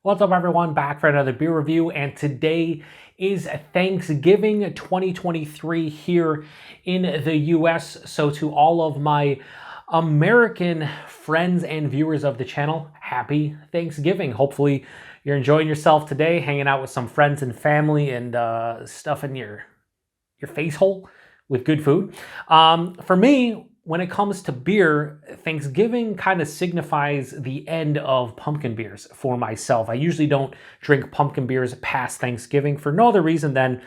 What's up, everyone? Back for another beer review, and today is Thanksgiving 2023 here in the US. So to all of my American friends and viewers of the channel, happy Thanksgiving. Hopefully you're enjoying yourself today, hanging out with some friends and family and stuffing your face hole with good food. For me, when it comes to beer, Thanksgiving kind of signifies the end of pumpkin beers for myself. I usually don't drink pumpkin beers past Thanksgiving for no other reason than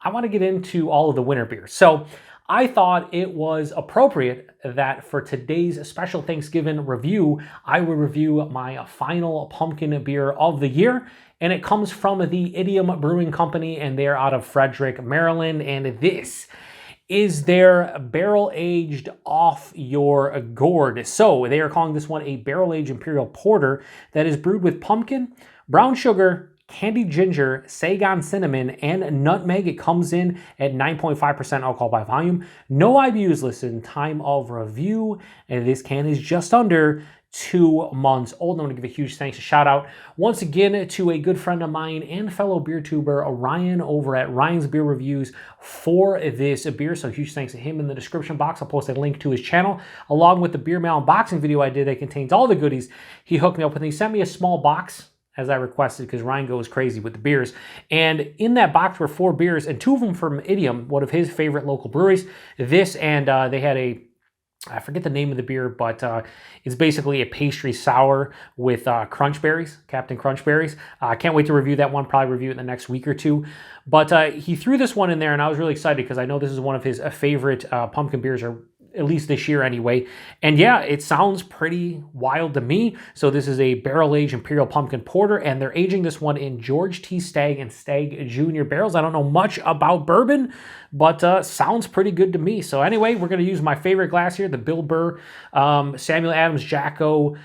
I want to get into all of the winter beers. So I thought it was appropriate that for today's special Thanksgiving review, I would review my final pumpkin beer of the year. And it comes from the Idiom Brewing Company, and they're out of Frederick, Maryland. And this is their Barrel-Aged Off Your Gourd. So they are calling this one a Barrel-Aged Imperial Porter that is brewed with pumpkin, brown sugar, candied ginger, Saigon cinnamon, and nutmeg. It comes in at 9.5% alcohol by volume. No IBUs listed. Time of review, and this can is just under 2 months old. And I want to give a huge thanks, a shout out once again to a good friend of mine and fellow BeerTuber, Ryan, over at Ryan's Beer Reviews for this beer. So huge thanks to him. In the description box, I'll post a link to his channel along with the beer mail unboxing video I did that contains all the goodies he hooked me up with. And he sent me a small box as I requested because Ryan goes crazy with the beers. And in that box were 4 beers, and 2 of them from Idiom, one of his favorite local breweries. This and they had I forget the name of the beer, but it's basically a pastry sour with crunch berries, Captain Crunch Berries. I can't wait to review that one, probably review it in the next week or two. But he threw this one in there, and I was really excited because I know this is one of his favorite pumpkin beers, or at least this year anyway. And yeah, it sounds pretty wild to me. So this is a barrel-aged Imperial Pumpkin Porter, and they're aging this one in George T. Stagg and Stagg Jr. barrels. I don't know much about bourbon, but sounds pretty good to me. So anyway, we're going to use my favorite glass here, the Bill Burr Samuel Adams Jacko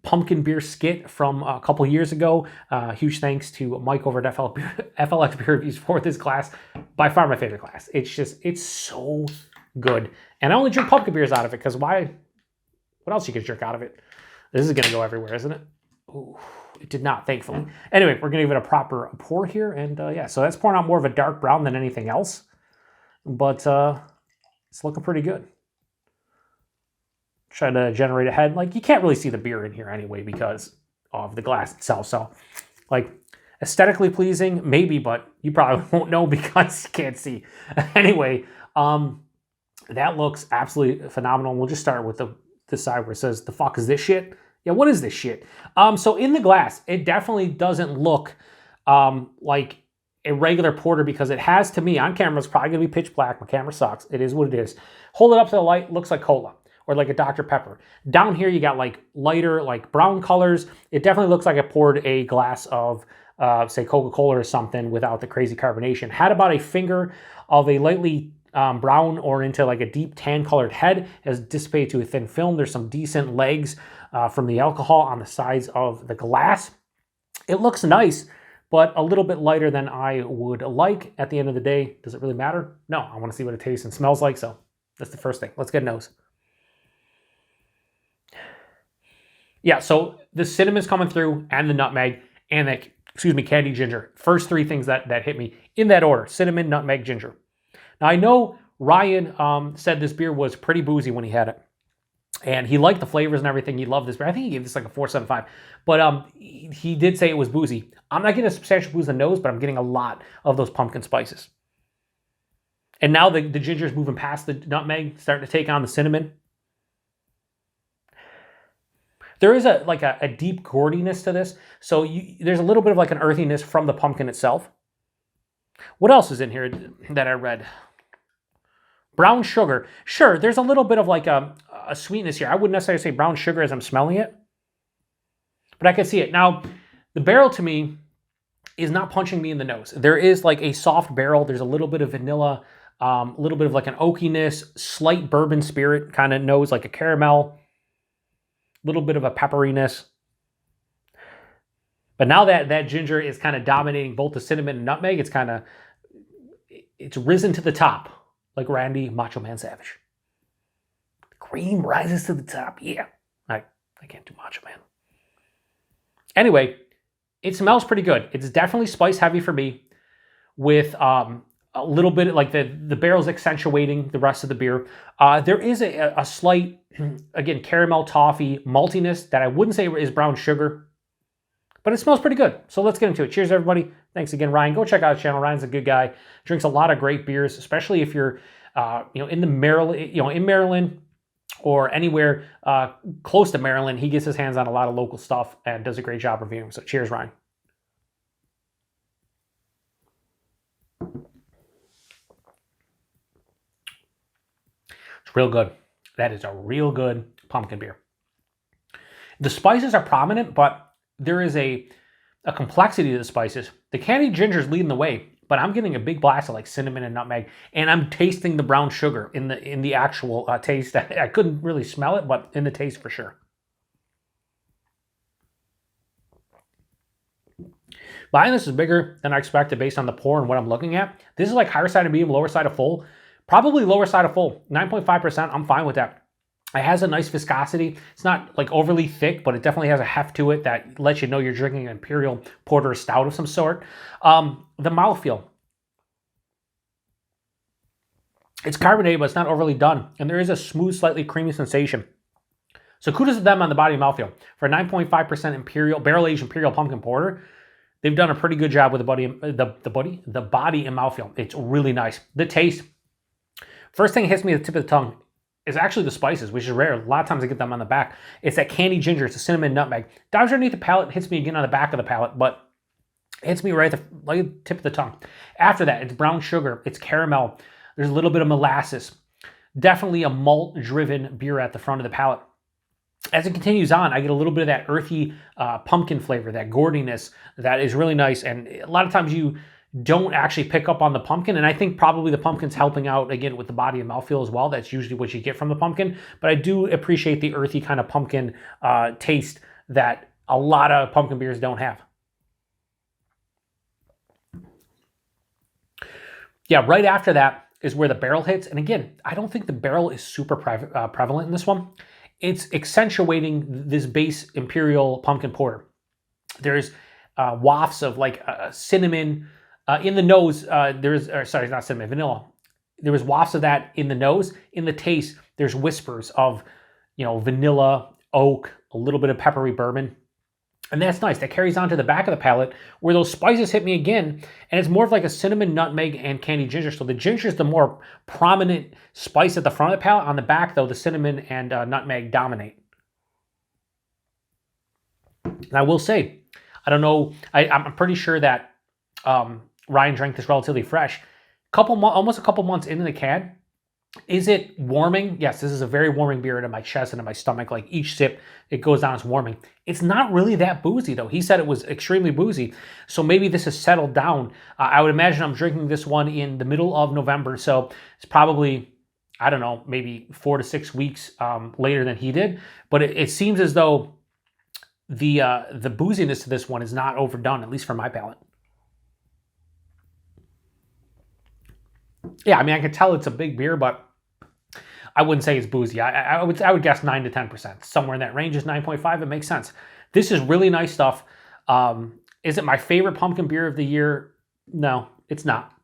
pumpkin beer skit from a couple years ago. Huge thanks to Mike over at FLX Beer Reviews for this glass. By far my favorite glass. It's so good. And I only drink pumpkin beers out of it because why? What else you could drink out of it? This is going to go everywhere, isn't it? Ooh, it did not, thankfully. Anyway, we're going to give it a proper pour here. And yeah, so that's pouring out more of a dark brown than anything else. But it's looking pretty good. Try to generate a head. Like, you can't really see the beer in here anyway because of the glass itself. So, like, aesthetically pleasing, maybe, but you probably won't know because you can't see. Anyway, that looks absolutely phenomenal. We'll just start with the side where it says, "The fuck is this shit?" Yeah, what is this shit? So in the glass, it definitely doesn't look like a regular porter because it has, to me, on camera, it's probably going to be pitch black. My camera sucks. It is what it is. Hold it up to the light, looks like cola or like a Dr. Pepper. Down here, you got like lighter, like brown colors. It definitely looks like I poured a glass of, say, Coca-Cola or something without the crazy carbonation. Had about a finger of a lightly brown or into like a deep tan colored head, has dissipated to a thin film. There's some decent legs from the alcohol on the sides of the glass. It looks nice, but a little bit lighter than I would like. At the end of the day, does it really matter? No, I want to see what it tastes and smells like, so that's the first thing. Let's get a nose. Yeah, so the cinnamon's coming through, and the nutmeg, and the, candied ginger. First 3 things that hit me in that order: cinnamon, nutmeg, ginger. Now, I know Ryan said this beer was pretty boozy when he had it, and he liked the flavors and everything. He loved this beer. I think he gave this like a 4.75, but he did say it was boozy. I'm not getting a substantial booze in the nose, but I'm getting a lot of those pumpkin spices. And now the ginger is moving past the nutmeg, starting to take on the cinnamon. There is a deep gourdiness to this, so there's a little bit of like an earthiness from the pumpkin itself. What else is in here that I read? Brown sugar. Sure, there's a little bit of like a sweetness here. I wouldn't necessarily say brown sugar as I'm smelling it, but I can see it. Now, the barrel to me is not punching me in the nose. There is like a soft barrel. There's a little bit of vanilla, a little bit of like an oakiness, slight bourbon spirit kind of nose, like a caramel, a little bit of a pepperiness. But now that ginger is kind of dominating both the cinnamon and nutmeg, it's risen to the top, like Randy Macho Man Savage. The cream rises to the top. Yeah, I can't do Macho Man. Anyway, It smells pretty good. It's definitely spice heavy for me, with a little bit like the barrel's accentuating the rest of the beer. There is a slight, again, caramel toffee maltiness that I wouldn't say is brown sugar, but it smells pretty good. So let's get into it. Cheers, everybody. Thanks again, Ryan. Go check out his channel. Ryan's a good guy. Drinks a lot of great beers, especially if you're, in the Maryland, in Maryland or anywhere close to Maryland. He gets his hands on a lot of local stuff and does a great job reviewing. So cheers, Ryan. It's real good. That is a real good pumpkin beer. The spices are prominent, but there is a complexity to the spices. The candied ginger is leading the way, but I'm getting a big blast of like cinnamon and nutmeg, and I'm tasting the brown sugar in the actual taste. I couldn't really smell it, but in the taste for sure. Buying this is bigger than I expected based on the pour and what I'm looking at. This is like higher side of medium, lower side of full. Probably lower side of full. 9.5%, I'm fine with that. It has a nice viscosity. It's not like overly thick, but it definitely has a heft to it that lets you know you're drinking an Imperial Porter or stout of some sort. The mouthfeel. It's carbonated, but it's not overly done. And there is a smooth, slightly creamy sensation. So kudos to them on the body and mouthfeel. For a 9.5% Imperial, barrel-aged Imperial Pumpkin Porter, they've done a pretty good job with the body and mouthfeel. It's really nice. The taste, first thing that hits me at the tip of the tongue is actually the spices, which is rare. A lot of times I get them on the back. It's that candied ginger. It's the cinnamon nutmeg. Dives underneath the palate, hits me again on the back of the palate, but it hits me right at the tip of the tongue. After that, it's brown sugar. It's caramel. There's a little bit of molasses. Definitely a malt-driven beer at the front of the palate. As it continues on, I get a little bit of that earthy pumpkin flavor, that gourdiness that is really nice. And a lot of times you don't actually pick up on the pumpkin, and I think probably the pumpkin's helping out again with the body and mouthfeel as well. That's usually what you get from the pumpkin, but I do appreciate the earthy kind of pumpkin taste that a lot of pumpkin beers don't have. Yeah, right after that is where the barrel hits, and again, I don't think the barrel is super prevalent in this one. It's accentuating this base Imperial Pumpkin Porter. There's wafts of like cinnamon. In the nose, sorry, not cinnamon, vanilla. There was wafts of that in the nose. In the taste, there's whispers of, vanilla, oak, a little bit of peppery bourbon. And that's nice. That carries on to the back of the palate where those spices hit me again. And it's more of like a cinnamon, nutmeg, and candied ginger. So the ginger is the more prominent spice at the front of the palate. On the back, though, the cinnamon and nutmeg dominate. And I will say, I don't know, I'm pretty sure that Ryan drank this relatively fresh. Almost a couple months into the can. Is it warming? Yes, this is a very warming beer into my chest and in my stomach. Like each sip, it goes down, it's warming. It's not really that boozy though. He said it was extremely boozy. So maybe this has settled down. I would imagine I'm drinking this one in the middle of November. So it's probably, I don't know, maybe 4 to 6 weeks later than he did. But it seems as though the booziness to this one is not overdone, at least for my palate. Yeah, I mean, I can tell it's a big beer, but I wouldn't say it's boozy. I would guess 9 to 10%. Somewhere in that range is 9.5. It makes sense. This is really nice stuff. Is it my favorite pumpkin beer of the year? No, it's not.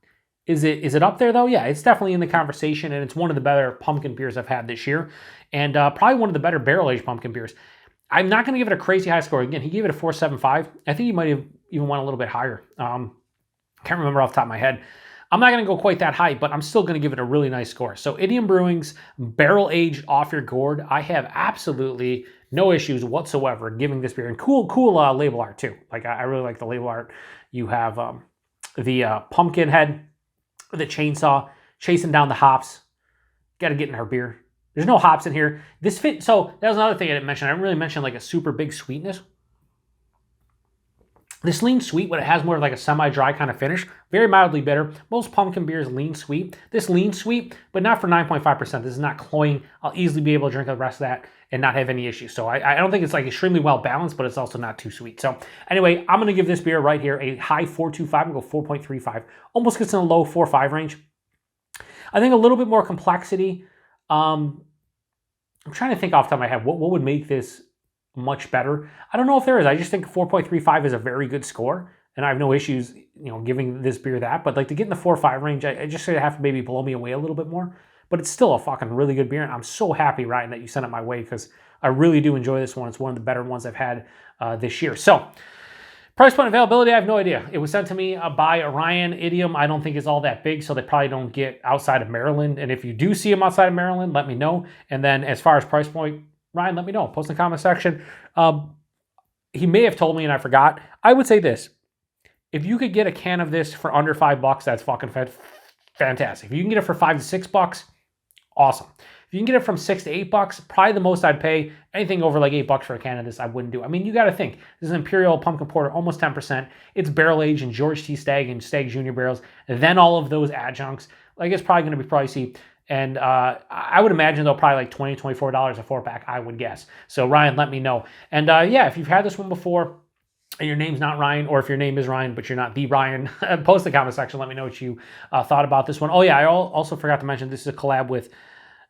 Is it up there though? Yeah, it's definitely in the conversation, and it's one of the better pumpkin beers I've had this year, and probably one of the better barrel-aged pumpkin beers. I'm not going to give it a crazy high score. Again, he gave it a 4.75. I think he might have even went a little bit higher. Can't remember off the top of my head. I'm not going to go quite that high, but I'm still going to give it a really nice score. So Idiom Brewing's Barrel-Aged Off Your Gourd, I have absolutely no issues whatsoever giving this beer. And cool label art too. Like I really like the label art. You have the pumpkin head, the chainsaw, chasing down the hops. Got to get in her beer. There's no hops in here. So that was another thing I didn't mention. I didn't really mention like a super big sweetness. This lean sweet, when it has more of like a semi-dry kind of finish, very mildly bitter. Most pumpkin beers lean sweet. This lean sweet, but not for 9.5%. This is not cloying. I'll easily be able to drink the rest of that and not have any issues. So I don't think it's like extremely well balanced, but it's also not too sweet. So anyway, I'm going to give this beer right here a high 4.25 and go 4.35. Almost gets in the low 4.5 range. I think a little bit more complexity. I'm trying to think off the top of my head, what would make this much better. I don't know if there is. I just think 4.35 is a very good score, and I have no issues, giving this beer that. But like to get in the 4.5 range, I just say have to maybe blow me away a little bit more. But it's still a fucking really good beer, and I'm so happy, Ryan, that you sent it my way because I really do enjoy this one. It's one of the better ones I've had this year. So, price point availability, I have no idea. It was sent to me by Ryan. Idiom, I don't think is all that big, so they probably don't get outside of Maryland. And if you do see them outside of Maryland, let me know. And then as far as price point, Ryan, let me know. Post in the comment section. He may have told me and I forgot. I would say this. If you could get a can of this for under $5, that's fucking fantastic. If you can get it for $5 to $6, awesome. If you can get it from $6 to $8, probably the most I'd pay. Anything over like $8 for a can of this, I wouldn't do. I mean, you got to think. This is an Imperial Pumpkin Porter, almost 10%. It's barrel-aged in George T. Stagg and Stagg Jr. barrels. And then all of those adjuncts. Like, it's probably going to be pricey. And I would imagine they'll probably like $20, $24 a 4-pack, I would guess. So, Ryan, let me know. And yeah, if you've had this one before, and your name's not Ryan, or if your name is Ryan, but you're not the Ryan, post in the comment section. Let me know what you thought about this one. Oh, yeah, I also forgot to mention this is a collab with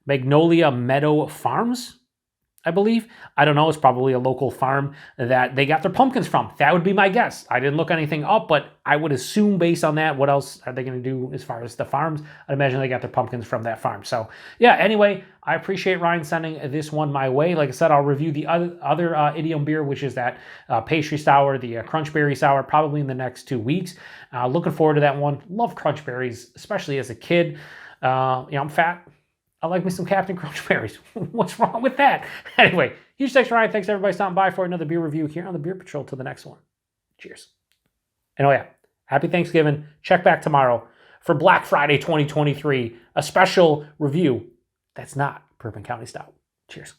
Magnolia Meadow Farms, I believe. I don't know. It's probably a local farm that they got their pumpkins from. That would be my guess. I didn't look anything up, but I would assume based on that, what else are they going to do as far as the farms? I'd imagine they got their pumpkins from that farm. So yeah, anyway, I appreciate Ryan sending this one my way. Like I said, I'll review the other Idiom beer, which is that pastry sour, the crunch berry sour, probably in the next 2 weeks. Looking forward to that one. Love crunch berries, especially as a kid. I'm fat. I like me some Captain Crunch Berries. What's wrong with that? Anyway, huge thanks, Ryan. Thanks, everybody, stopping by for another beer review here on the Beer Patrol. Till the next one. Cheers. And oh, yeah, happy Thanksgiving. Check back tomorrow for Black Friday 2023, a special review that's not Bourbon County Stout. Cheers.